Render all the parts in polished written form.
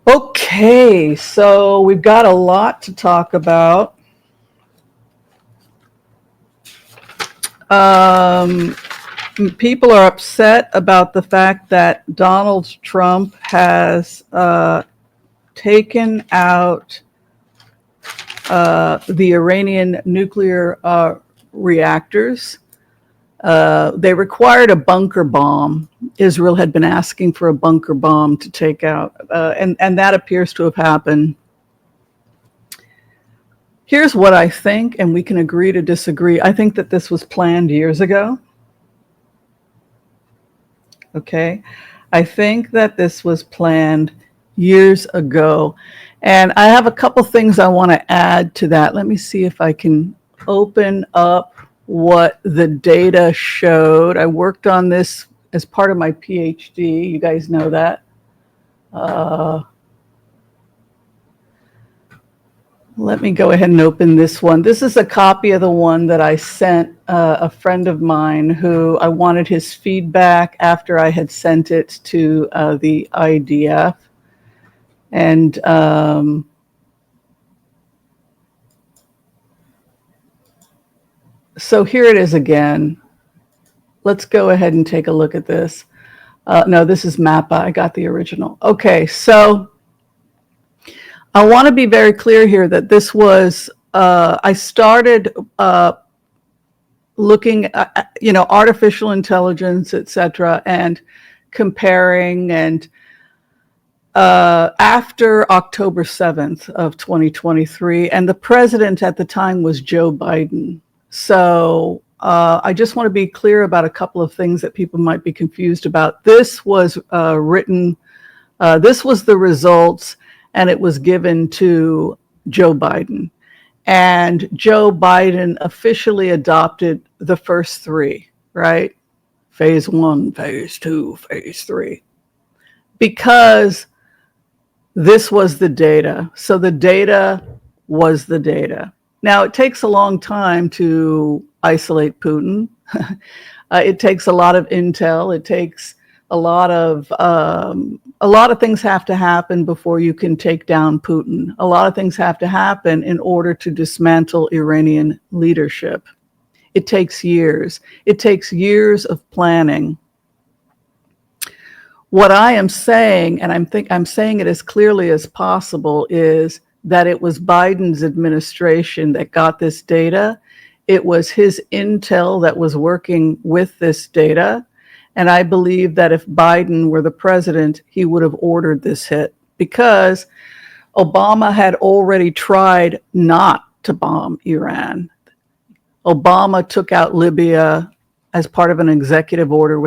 Okay, so we've got a lot to talk about. Um, People are upset about the fact that Donald Trump has taken out the Iranian nuclear reactors. They required a bunker bomb. Israel had been asking for a bunker bomb to take out, and that appears to have happened. Here's what I think, and we can agree to disagree. I think that this was planned years ago. Okay. I think that this was planned years ago. And I have a couple things I want to add to that. Let me see if I can open up what the data showed. I worked on this as part of my PhD. You guys know that. Let me go ahead and open this one. This is a copy of the one that I sent a friend of mine who I wanted his feedback after I had sent it to the IDF. And so here it is again. Let's go ahead and take a look at this. No, this is MAPPA. I got the original. Okay, so I want to be very clear here that this was, I started looking at, artificial intelligence, et cetera, and comparing. And after October 7th of 2023, and the president at the time was Joe Biden. So I just want to be clear about a couple of things that people might be confused about. This was this was the results, and it was given to Joe Biden. And Joe Biden officially adopted the first three, right? Phase 1, phase 2, phase 3. Because this was the data. So the data was the data. Now, it takes a long time to isolate Putin. It takes a lot of intel. It takes a lot of things have to happen before you can take down Putin. A lot of things have to happen in order to dismantle Iranian leadership. It takes years. It takes years of planning. What I am saying, and I'm saying it as clearly as possible, is that it was Biden's administration that got this data. It was his intel that was working with this data. And I believe that if Biden were the president, he would have ordered this hit, because Obama had already tried not to bomb Iran. Obama took out Libya as part of an executive order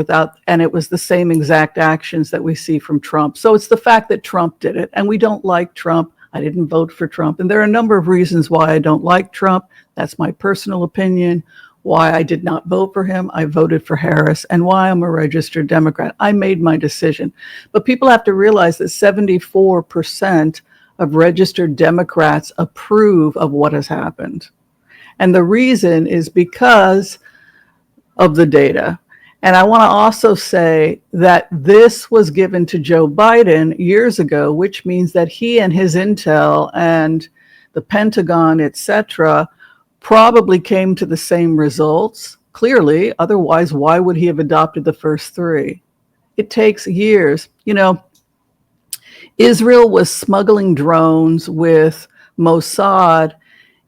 and it was the same exact actions that we see from Trump. So it's the fact that Trump did it, and we don't like Trump. I didn't vote for Trump. And there are a number of reasons why I don't like Trump. That's my personal opinion. Why I did not vote for him. I voted for Harris, and why I'm a registered Democrat. I made my decision. But people have to realize that 74% of registered Democrats approve of what has happened. And the reason is because of the data. And I want to also say that this was given to Joe Biden years ago, which means that he and his intel and the Pentagon, et cetera, probably came to the same results, clearly. Otherwise, why would he have adopted the first three? It takes years. Israel was smuggling drones with Mossad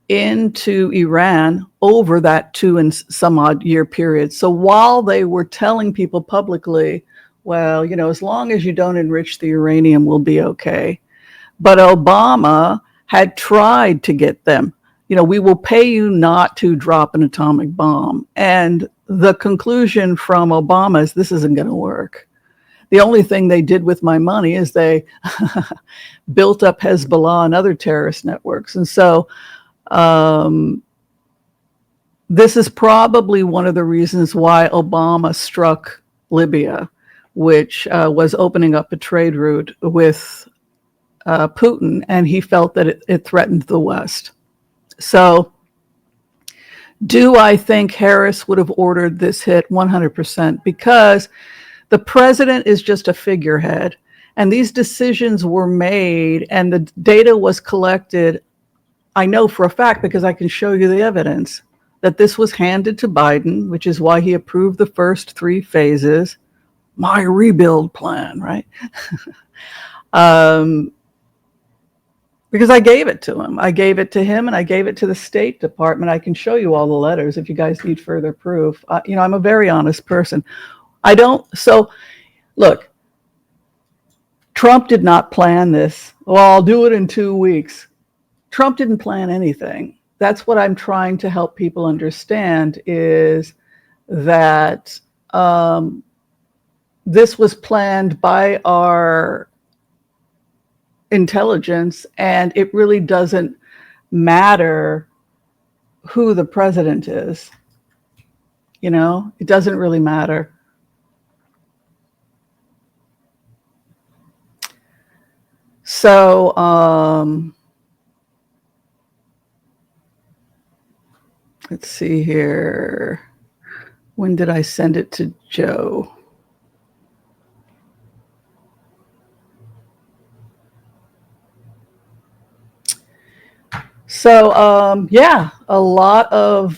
into Iran over that 2 and some odd year period. So while they were telling people publicly, well, as long as you don't enrich the uranium, we'll be okay. But Obama had tried to get them. We will pay you not to drop an atomic bomb. And the conclusion from Obama is this isn't going to work. The only thing they did with my money is they built up Hezbollah and other terrorist networks. And so this is probably one of the reasons why Obama struck Libya, which was opening up a trade route with Putin, and he felt that it threatened the West. So do I think Harris would have ordered this hit? 100%, because the president is just a figurehead. And these decisions were made and the data was collected. I know for a fact, because I can show you the evidence, that this was handed to Biden, which is why he approved the first 3 phases, my rebuild plan, right? Because I gave it to him. I gave it to him and I gave it to the State Department. I can show you all the letters if you guys need further proof. I'm a very honest person. So look, Trump did not plan this. Well, I'll do it in 2 weeks. Trump didn't plan anything. That's what I'm trying to help people understand, is that this was planned by our intelligence, and it really doesn't matter who the president is. It doesn't really matter. So, let's see here. When did I send it to Joe? So, yeah, a lot of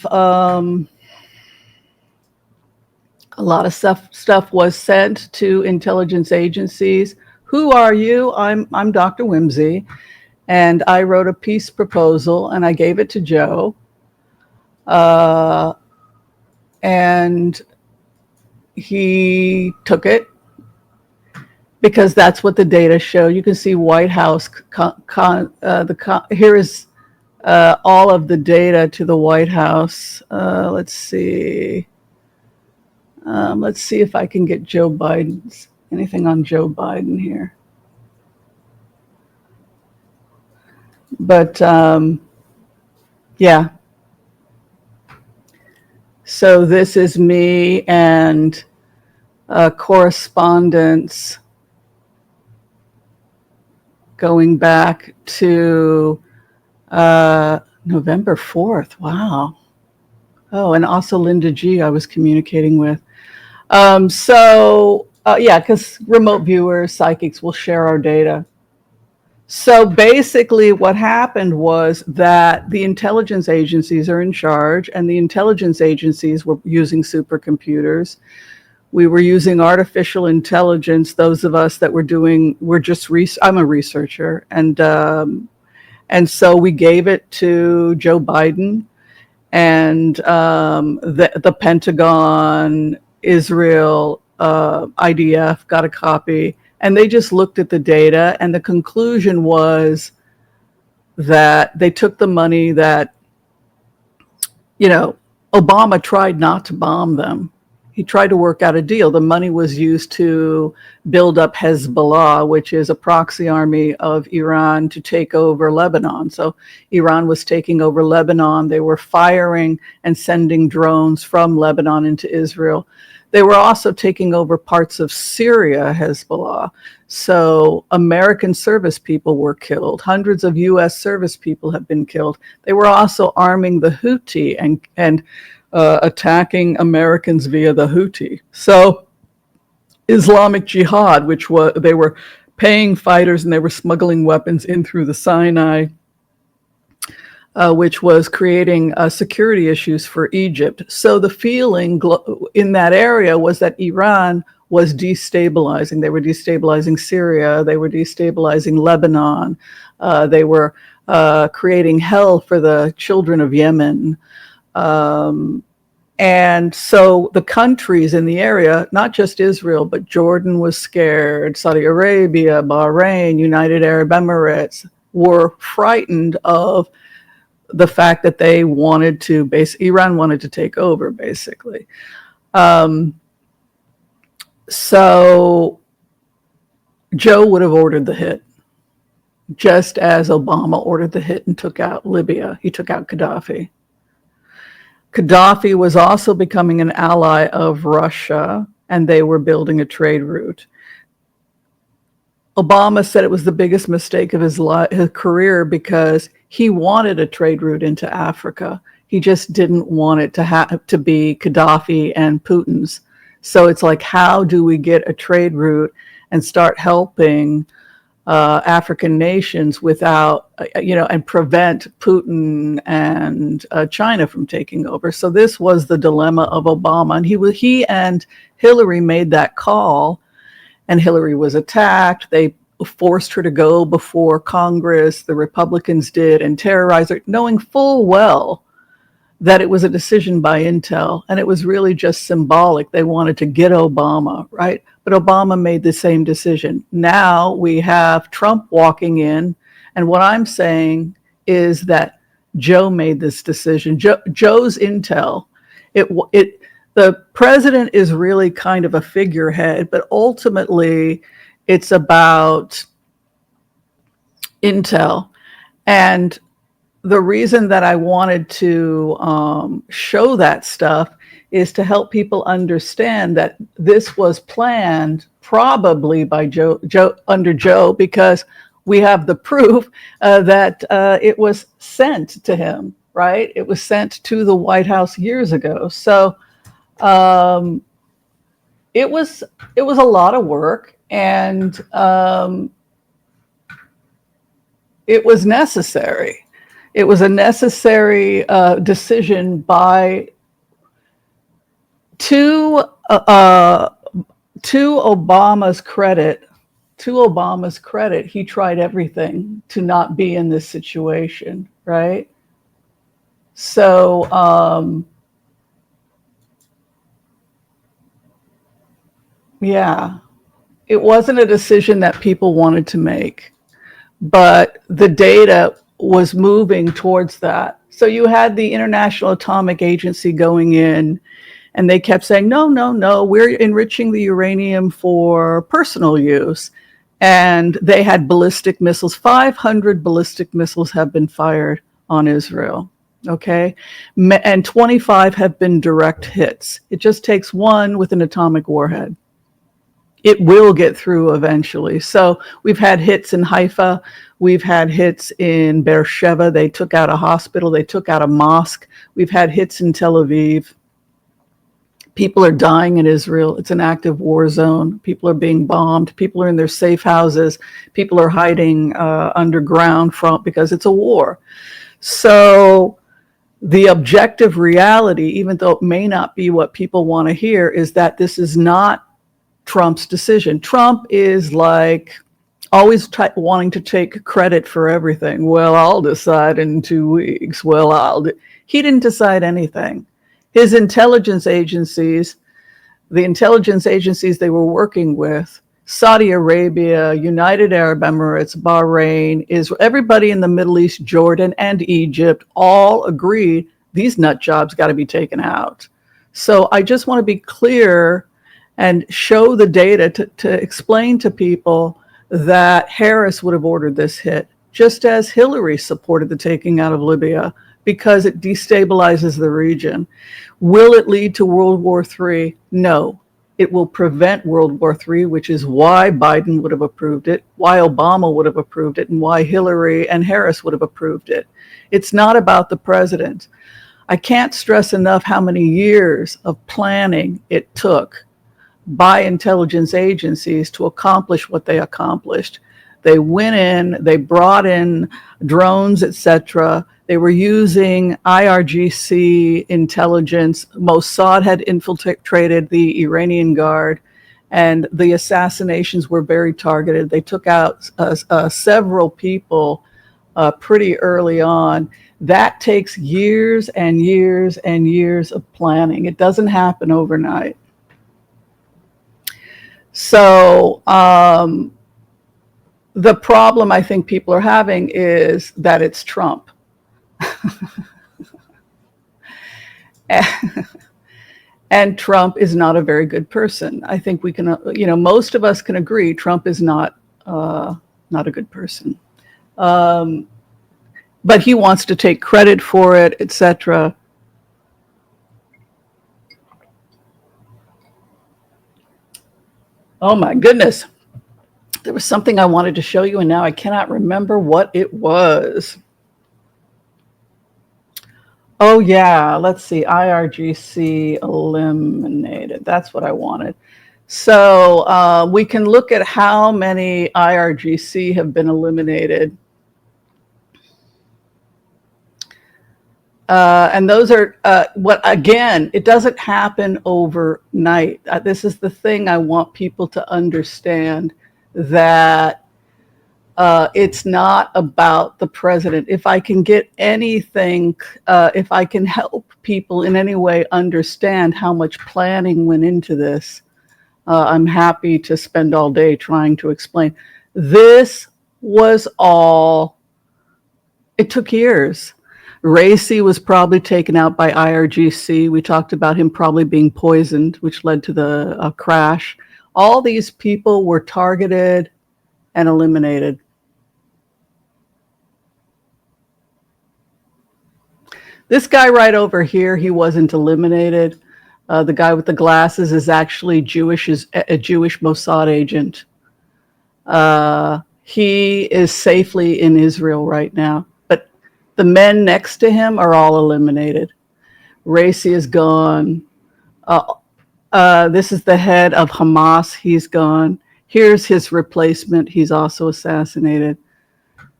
stuff was sent to intelligence agencies. Who are you? I'm Dr. Whimsy, and I wrote a peace proposal and I gave it to Joe. And he took it because that's what the data show. You can see White House. Here is all of the data to the White House. Let's see. Let's see if I can get Joe Biden's, anything on Joe Biden here. But yeah. So this is me and correspondence going back to November 4th. Wow. Oh, and also Linda G. I was communicating with. Yeah, because remote viewers, psychics will share our data. So basically what happened was that the intelligence agencies are in charge, and the intelligence agencies were using supercomputers. We were using artificial intelligence. Those of us that I'm a researcher. And so we gave it to Joe Biden, and the Pentagon, Israel, IDF got a copy. And they just looked at the data, and the conclusion was that they took the money that, Obama tried not to bomb them. He tried to work out a deal. The money was used to build up Hezbollah, which is a proxy army of Iran, to take over Lebanon. So Iran was taking over Lebanon. They were firing and sending drones from Lebanon into Israel. They were also taking over parts of Syria, Hezbollah. So American service people were killed. Hundreds of U.S. service people have been killed. They were also arming the Houthi and attacking Americans via the Houthi. So Islamic Jihad, they were paying fighters and they were smuggling weapons in through the Sinai, which was creating security issues for Egypt. So the feeling in that area was that Iran was destabilizing. They were destabilizing Syria. They were destabilizing Lebanon. They were creating hell for the children of Yemen. And so the countries in the area, not just Israel, but Jordan was scared, Saudi Arabia, Bahrain, United Arab Emirates were frightened of the fact that Iran wanted to take over, basically. So Joe would have ordered the hit, just as Obama ordered the hit and took out Libya. He took out Gaddafi. Gaddafi was also becoming an ally of Russia, and they were building a trade route. Obama said it was the biggest mistake of his career because he wanted a trade route into Africa. He just didn't want it to be Gaddafi and Putin's. So it's like, how do we get a trade route and start helping African nations without, and prevent Putin and China from taking over. So this was the dilemma of Obama, and he and Hillary made that call, and Hillary was attacked. They forced her to go before Congress. The Republicans did, and terrorized her, knowing full well that it was a decision by Intel, and it was really just symbolic. They wanted to get Obama, right? But Obama made the same decision. Now we have Trump walking in, and what I'm saying is that Joe made this decision. Joe's Intel. The president is really kind of a figurehead, but ultimately it's about Intel. And the reason that I wanted to show that stuff is to help people understand that this was planned probably by Joe under Joe, because we have the proof that it was sent to him, right? It was sent to the White House years ago. So it was a lot of work, and it was necessary. It was a necessary decision by to Obama's credit. To Obama's credit, he tried everything to not be in this situation, right? So yeah, it wasn't a decision that people wanted to make, but the data was moving towards that. So you had the International Atomic Agency going in, and they kept saying, no, no, no, we're enriching the uranium for personal use. And they had ballistic missiles. 500 ballistic missiles have been fired on Israel, okay? And 25 have been direct hits. It just takes one with an atomic warhead. It will get through eventually. So we've had hits in Haifa. We've had hits in Beersheba. They took out a hospital. They took out a mosque. We've had hits in Tel Aviv. People are dying in Israel. It's an active war zone. People are being bombed. People are in their safe houses. People are hiding underground because it's a war. So the objective reality, even though it may not be what people want to hear, is that this is not Trump's decision. Trump is like always wanting to take credit for everything. Well, I'll decide in 2 weeks. Well, he didn't decide anything. His intelligence agencies, the intelligence agencies they were working with, Saudi Arabia, United Arab Emirates, Bahrain, Israel, everybody in the Middle East, Jordan, and Egypt all agreed these nut jobs got to be taken out. So I just want to be clear and show the data to explain to people that Harris would have ordered this hit, just as Hillary supported the taking out of Libya, because it destabilizes the region. Will it lead to World War III? No. It will prevent World War III, which is why Biden would have approved it, why Obama would have approved it, and why Hillary and Harris would have approved it. It's not about the president. I can't stress enough how many years of planning it took by intelligence agencies to accomplish what they accomplished. They went in, they brought in drones, etc. They were using IRGC intelligence. Mossad had infiltrated the Iranian Guard, and the assassinations were very targeted. They took out several people pretty early on. That takes years and years and years of planning. It doesn't happen overnight. So the problem I think people are having is that it's Trump. And Trump is not a very good person. I think we can, most of us can agree Trump is not a good person. But he wants to take credit for it, etc. Oh my goodness. There was something I wanted to show you, and now I cannot remember what it was. Oh yeah, let's see, IRGC eliminated. That's what I wanted. So we can look at how many IRGC have been eliminated. And those are what, again, it doesn't happen overnight. This is the thing I want people to understand, that it's not about the president. If I can get anything, if I can help people in any way understand how much planning went into this, I'm happy to spend all day trying to explain. This was all, it took years. Racy was probably taken out by IRGC. We talked about him probably being poisoned, which led to the crash. All these people were targeted and eliminated. This guy right over here, he wasn't eliminated. The guy with the glasses is actually Jewish, is a Jewish Mossad agent. He is safely in Israel right now. But the men next to him are all eliminated. Racy is gone. This is the head of Hamas. He's gone. Here's his replacement. He's also assassinated.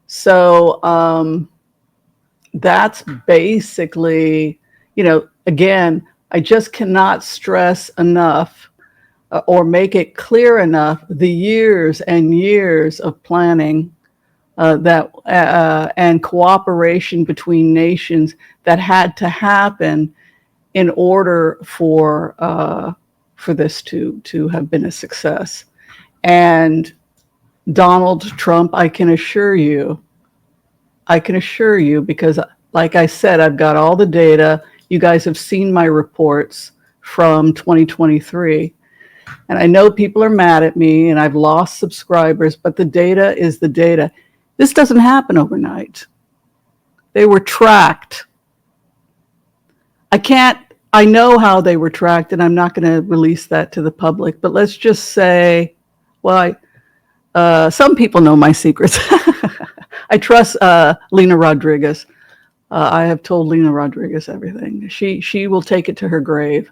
So that's basically, again, I just cannot stress enough or make it clear enough the years and years of planning and cooperation between nations that had to happen in order for this to have been a success. And Donald Trump, I can assure you, because like I said, I've got all the data. You guys have seen my reports from 2023. And I know people are mad at me and I've lost subscribers, but the data is the data. This doesn't happen overnight. They were tracked. I know how they were tracked, and I'm not going to release that to the public, but let's just say, well, some people know my secrets. I trust Lena Rodriguez. I have told Lena Rodriguez everything. She will take it to her grave.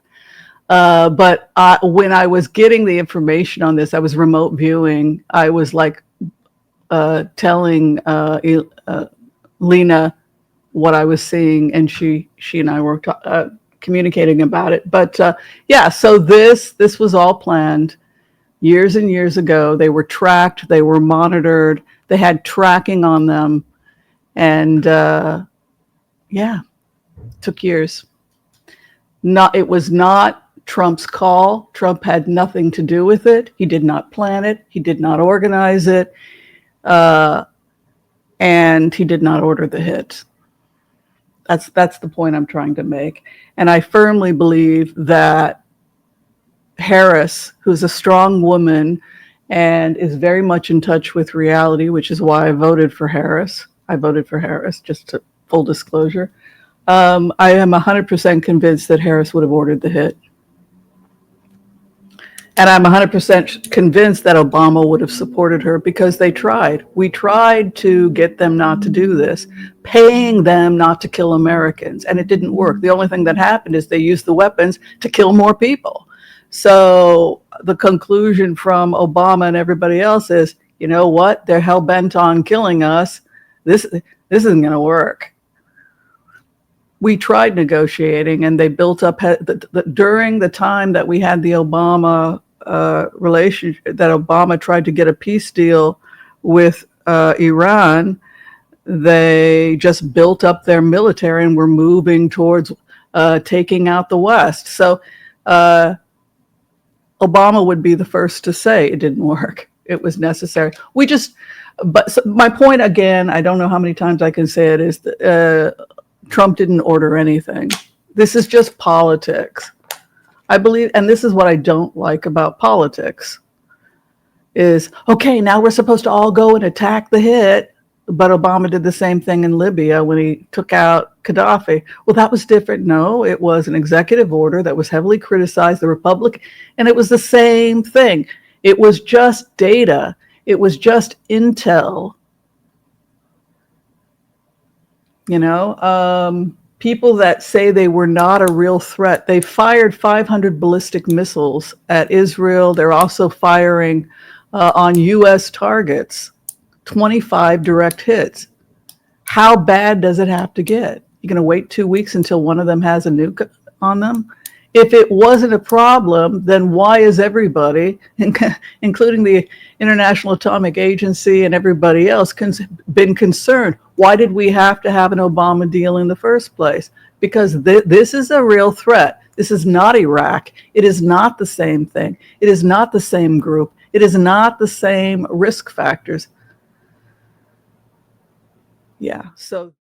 But when I was getting the information on this, I was remote viewing. I was like telling Lena what I was seeing, and she and I were communicating about it. But yeah, so this was all planned years and years ago. They were tracked, they were monitored, they had tracking on them, and yeah, took years. It was not Trump's call. Trump had nothing to do with it. He did not plan it. He did not organize it. And he did not order the hit. That's the point I'm trying to make. And I firmly believe that Harris, who's a strong woman and is very much in touch with reality, which is why I voted for Harris. Just to full disclosure. I am 100% convinced that Harris would have ordered the hit. And I'm 100% convinced that Obama would have supported her, because they tried. We tried to get them not to do this, paying them not to kill Americans, and it didn't work. The only thing that happened is they used the weapons to kill more people. So the conclusion from Obama and everybody else is, you know what? They're hell-bent on killing us. This isn't going to work. We tried negotiating, and they built up during the time that we had the Obama relationship, that Obama tried to get a peace deal with Iran. They just built up their military and were moving towards taking out the West. So Obama would be the first to say it didn't work. It was necessary. But my point again, I don't know how many times I can say it, is that Trump didn't order anything. This is just politics. I believe, and this is what I don't like about politics, is, okay, now we're supposed to all go and attack the hit, but Obama did the same thing in Libya when he took out Gaddafi. Well, that was different. No, it was an executive order that was heavily criticized, the Republic, and it was the same thing. It was just data. It was just intel. people that say they were not a real threat, they fired 500 ballistic missiles at Israel. They're also firing on U.S. targets, 25 direct hits. How bad does it have to get? You're going to wait 2 weeks until one of them has a nuke on them? If it wasn't a problem, then why is everybody, including the International Atomic Agency and everybody else, been concerned? Why did we have to have an Obama deal in the first place? Because this is a real threat. This is not Iraq. It is not the same thing. It is not the same group. It is not the same risk factors. Yeah, so